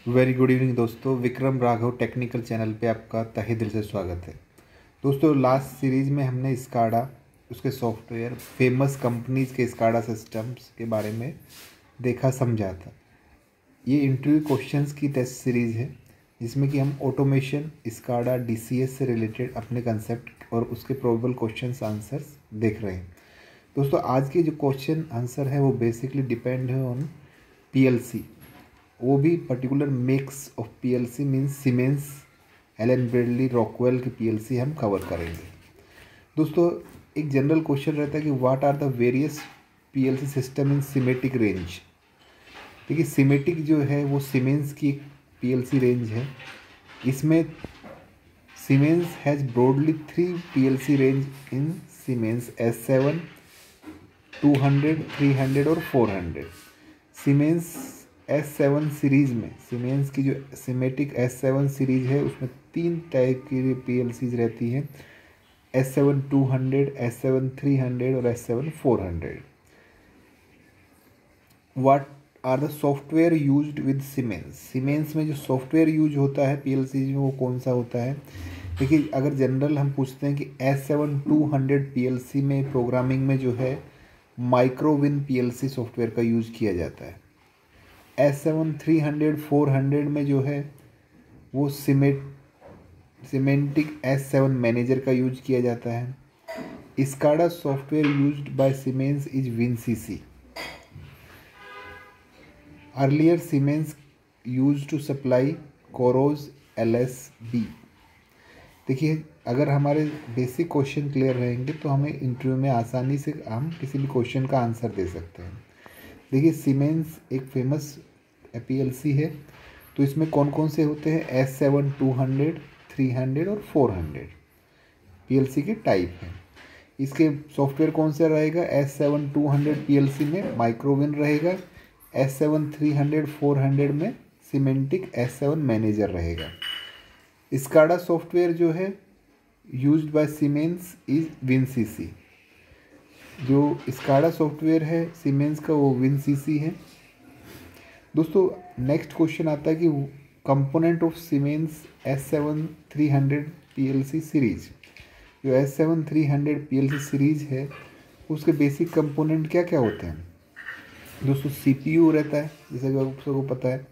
Very good evening दोस्तों। Vikram Raghav technical channel पे आपका तहे दिल से स्वागत है। दोस्तों लास्ट सीरीज़ में हमने स्काडा, उसके सॉफ्टवेयर, फेमस कंपनीज़ के स्काडा सिस्टम्स के बारे में देखा, समझा था। ये इंटरव्यू क्वेश्चंस की टेस्ट सीरीज़ है जिसमें कि हम ऑटोमेशन, स्काडा, डीसीएस से रिलेटेड अपने कंसेप्ट और उसके प्रोबेबल क्वेश्चंस आंसर्स देख रहे हैं। दोस्तों आज के जो क्वेश्चन आंसर है वो बेसिकली डिपेंड है ऑन पीएलसी, वो भी particular makes of PLC means Siemens, Allen Bradley, Rockwell की पीएलसी हम कवर करेंगे। दोस्तों एक जनरल क्वेश्चन रहता है कि what are the various PLC system in Simatic range. देखिए सीमेटिक जो है वो सीमेंस की एक पीएलसी रेंज है। इसमें siemens has broadly 3 PLC range in siemens S7, 200, 300 और 400। सीमेंस S7 सीरीज़ में, सीमेंस की जो सीमेटिक S7 सीरीज़ है उसमें 3 टाइप की पीएलसीज रहती हैं, S7 200, S7 300 और S7 400। What are the software used with Siemens. Siemens में जो सॉफ्टवेयर यूज होता है पीएलसी में वो कौन सा होता है। देखिए अगर जनरल हम पूछते हैं कि S7 200 पीएलसी में प्रोग्रामिंग में जो है माइक्रोविन पीएलसी सॉफ्टवेयर का यूज किया जाता है। S7 300 400 में जो है वो सीमेंटिक S7 मैनेजर का यूज किया जाता है। SCADA software used by Siemens is WinCC। Earlier Siemens use to supply कोरोज LSB। देखिए अगर हमारे बेसिक क्वेश्चन क्लियर रहेंगे तो हमें इंटरव्यू में आसानी से हम किसी भी क्वेश्चन का आंसर दे सकते हैं। देखिए सीमेंस एक फेमस पीएलसी है, तो इसमें कौन कौन से होते हैं, S7 200, 300 और 400 पीएलसी के टाइप हैं। इसके सॉफ्टवेयर कौन सा रहेगा, S7 200 पीएलसी में माइक्रोविन रहेगा, S7 300 400 में सीमेंटिक S7 मैनेजर रहेगा। स्काडा सॉफ्टवेयर जो है used by Siemens is WinCC। जो स्काडा सॉफ्टवेयर है सीमेंस का वो WinCC है। दोस्तों नेक्स्ट क्वेश्चन आता है कि component of siemens S7 300 PLC series. जो S7 300 पीएलसी सीरीज है उसके बेसिक कंपोनेंट क्या क्या होते हैं। दोस्तों CPU रहता है, जैसा कि आप सबको पता है,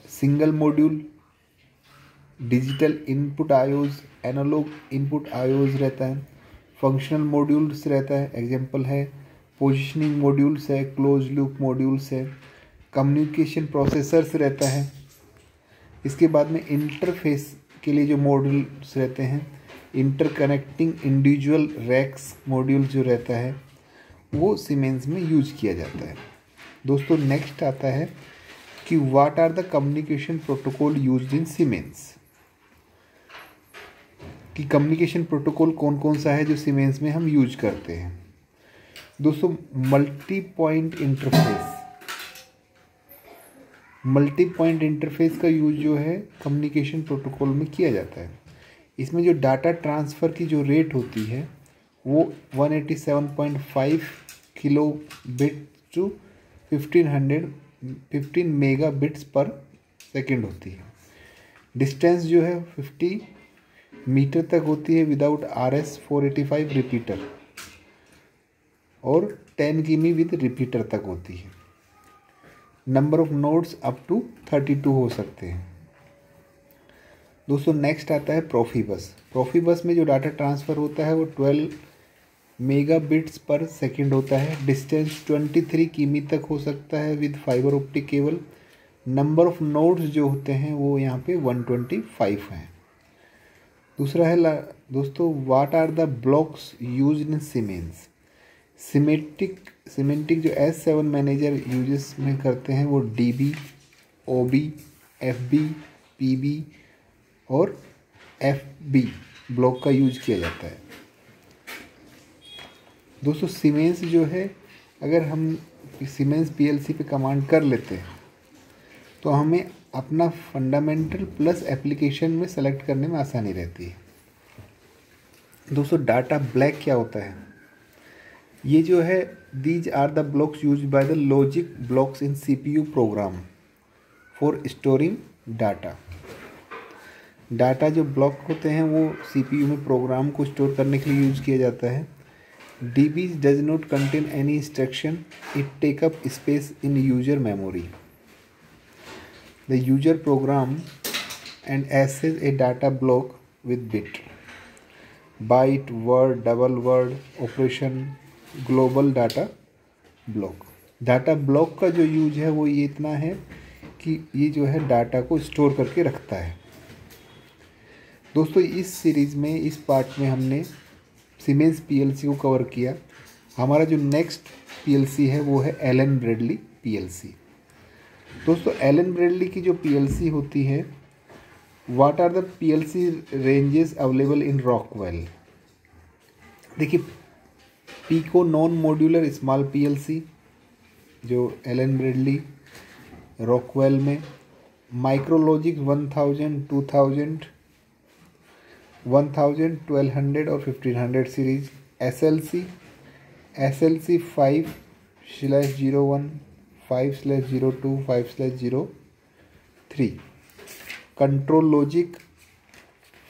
single module, digital input IOs, analog input IOs रहता है, फंक्शनल मॉड्यूल्स रहता है, एग्जांपल है पोजिशनिंग मॉड्यूल्स है, क्लोज लूप मॉड्यूल्स है, कम्युनिकेशन प्रोसेसर्स रहता है। इसके बाद में इंटरफेस के लिए जो मॉड्यूल्स रहते हैं, इंटरकनेक्टिंग इंडिविजुअल रैक्स मॉड्यूल जो रहता है वो सीमेंस में यूज किया जाता है। दोस्तों नेक्स्ट आता है कि what are the communication protocol used in Siemens. कि कम्युनिकेशन प्रोटोकॉल कौन कौन सा है जो सीमेंस में हम यूज करते हैं। दोस्तों मल्टी पॉइंट इंटरफेस का यूज जो है कम्युनिकेशन प्रोटोकॉल में किया जाता है। इसमें जो डाटा ट्रांसफ़र की जो रेट होती है वो 187.5 kilo bit to 15 mega bits per second होती है। डिस्टेंस जो है 50 मीटर तक होती है विदाउट RS 485 रिपीटर, और 10 किमी विद रिपीटर तक होती है। Number of nodes up to 32 हो सकते हैं। दोस्तों नेक्स्ट आता है प्रोफीबस। प्रोफीबस में जो डाटा ट्रांसफ़र होता है वो 12 मेगा बिट्स पर सेकेंड होता है। डिस्टेंस 23 किमी तक हो सकता है with fibre optic cable. Number of nodes जो होते हैं वो यहाँ पे 125 हैं। दूसरा है दोस्तों what are the blocks used in Siemens. Simatic जो S7 मैनेजर यूजेस में करते हैं वो DB, OB, FB, PB और FB ब्लॉक का यूज किया जाता है। दोस्तों सीमेंस जो है, अगर हम सीमेंस पीएलसी पे कमांड कर लेते हैं तो हमें अपना फंडामेंटल प्लस एप्लीकेशन में सेलेक्ट करने में आसानी रहती है। दोस्तों डाटा ब्लॉक क्या होता है, ये जो है these are the blocks used by the logic blocks in CPU program. For storing data. Data जो ब्लॉक होते हैं वो CPU में प्रोग्राम को स्टोर करने के लिए यूज़ किया जाता है। DB does not contain any instruction, it take up space in user memory. The user program and access a data block with bit, byte, word, double word, operation, global data block. Data block का जो use है वो ये इतना है कि ये जो है डाटा को स्टोर करके रखता है। दोस्तों इस सीरीज़ में, इस पार्ट में हमने सीमेंस PLC को कवर किया। हमारा जो नेक्स्ट PLC है वो है एलन ब्रेडली PLC। दोस्तों एलन ब्रेडली की जो PLC होती है, what are the PLC ranges available in Rockwell. देखिए pico non modular small PLC जो एलन ब्रेडली रॉकवेल में, माइक्रोलॉजिक 1000, 2000, 1000, 1200 और 1500 series, SLC 5/01, 5/02, 5/03, ControlLogix,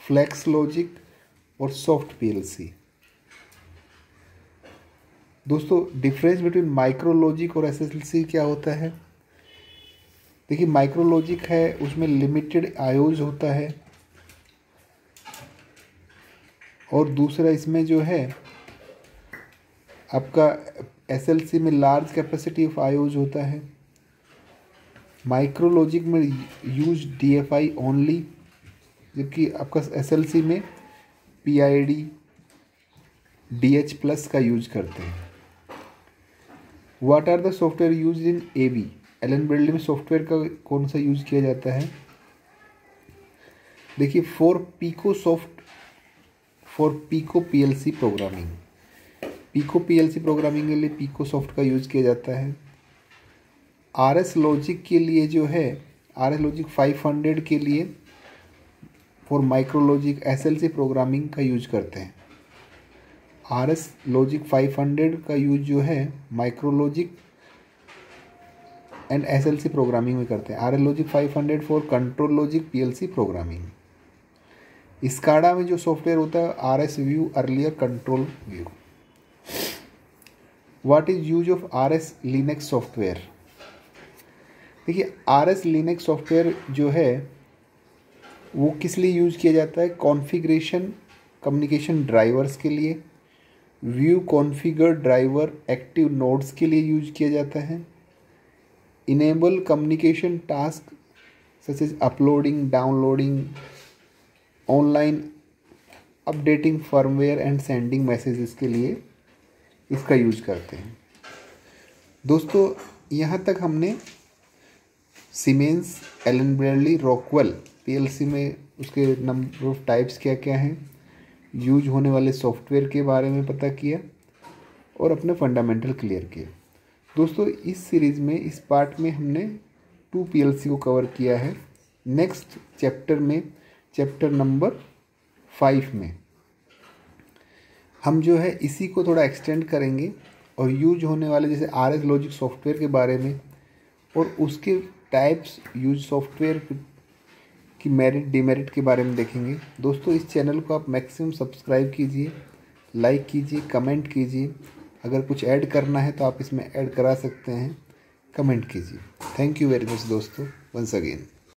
FlexLogix और सॉफ्ट PLC। दोस्तों डिफरेंस बिटवीन माइक्रोलॉजिक और SLC क्या होता है? देखिए माइक्रोलॉजिक है उसमें लिमिटेड आयोज होता है, और दूसरा इसमें जो है आपका SLC में लार्ज कैपेसिटी ऑफ आयोज होता है। माइक्रोलॉजिक में यूज DFI ओनली, जबकि आपका SLC में PID DH+ का यूज करते हैं। What are the software use in AB। Allen Bradley में सॉफ्टवेयर का कौन सा यूज किया जाता है? देखिए for Pico PLC programming, Pico PLC programming के लिए पीको सॉफ्ट का यूज किया जाता है। RS लॉजिक के लिए जो है RS लॉजिक 500 के लिए फॉर माइक्रोलॉजिक SLC प्रोग्रामिंग का यूज करते हैं। RS लॉजिक 500 का यूज जो है माइक्रोलॉजिक एंड SLC प्रोग्रामिंग में करते हैं। RS logic 500 for control logic PLC programming. SCADA में जो सॉफ्टवेयर होता है RS view, earlier control view. What is use of RS Linux software. देखिए RS लिनक्स सॉफ्टवेयर जो है वो किस लिए यूज किया जाता है? कॉन्फ़िगरेशन कम्युनिकेशन ड्राइवर्स के लिए, view configure driver active nodes के लिए यूज किया जाता है, enable communication task such as uploading, downloading, online updating firmware and sending messages के लिए इसका यूज करते हैं। दोस्तों यहाँ तक हमने Siemens, Allen Bradley, Rockwell PLC में उसके नंबर ऑफ टाइप्स क्या क्या हैं, यूज होने वाले सॉफ्टवेयर के बारे में पता किया और अपने फंडामेंटल क्लियर किए। दोस्तों इस सीरीज़ में, इस पार्ट में हमने 2 PLC को कवर किया है। नेक्स्ट चैप्टर में, चैप्टर नंबर 5 में हम जो है इसी को थोड़ा एक्सटेंड करेंगे और यूज होने वाले जैसे RS लॉजिक सॉफ्टवेयर के बारे में और उसके टाइप्स, यूज सॉफ्टवेयर की मेरिट डिमेरिट के बारे में देखेंगे। दोस्तों इस चैनल को आप मैक्सिमम सब्सक्राइब कीजिए, लाइक कीजिए, कमेंट कीजिए। अगर कुछ ऐड करना है तो आप इसमें ऐड करा सकते हैं, कमेंट कीजिए। थैंक यू वेरी मच दोस्तों, वंस अगेन।